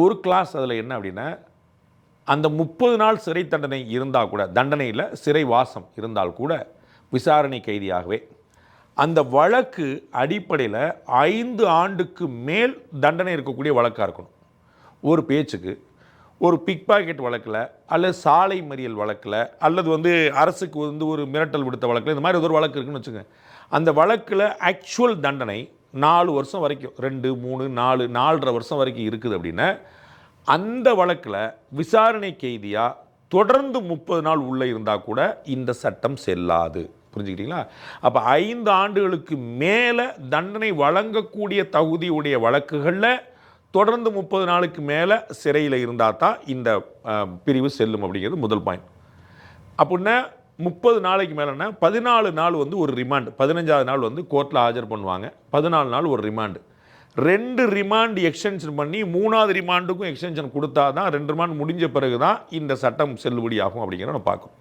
ஒரு கிளாஸ் அதில் என்ன அப்படின்னா, அந்த 30 நாள் சிறை தண்டனை இருந்தால் கூட, தண்டனையில் சிறை வாசம் இருந்தால் கூட விசாரணை கைதியாகவே அந்த வழக்கு அடிப்படையில் 5 ஆண்டுக்கு மேல் தண்டனை இருக்கக்கூடிய வழக்காக இருக்கணும். ஒரு பேச்சுக்கு ஒரு பிக் பாக்கெட் வழக்கில் அல்லது சாலை மறியல் வழக்கில் அல்லது அரசுக்கு ஒரு மிரட்டல் விடுத்த வழக்கில் இந்த மாதிரி ஒரு வழக்கு இருக்குன்னு வச்சுங்க. அந்த வழக்கில் ஆக்சுவல் தண்டனை 4 வருஷம் வரைக்கும் 2, 3, 4, 4.5 வருஷம் வரைக்கும் இருக்குது அப்படின்னா அந்த வழக்கில் விசாரணை கைதியாக தொடர்ந்து 30 நாள் உள்ளே இருந்தால் கூட இந்த சட்டம் செல்லாது. புரிஞ்சுக்கிட்டீங்களா? அப்போ 5 ஆண்டுகளுக்கு மேலே தண்டனை வழங்கக்கூடிய தகுதியுடைய வழக்குகளில் தொடர்ந்து 30 நாளுக்கு மேலே சிறையில் இருந்தால் தான் இந்த பிரிவு செல்லும் அப்படிங்கிறது முதல் பாயிண்ட். அப்படின்னா 30 நாளைக்கு மேலேன்னா 14 நாள் ஒரு ரிமாண்ட், 15ஆவது நாள் கோர்ட்டில் ஆஜர் பண்ணுவாங்க, 14 நாள் ஒரு ரிமாண்டு. 2 ரிமாண்ட் எக்ஸ்டென்ஷன் பண்ணி 3ஆவது ரிமாண்டுக்கும் எக்ஸ்டென்ஷன் கொடுத்தா தான் 2 ரிமாண்ட் முடிஞ்ச பிறகு தான் இந்த சட்டம் செல்லுபடி ஆகும் அப்படிங்கிறத நம்ம பார்க்கணும்.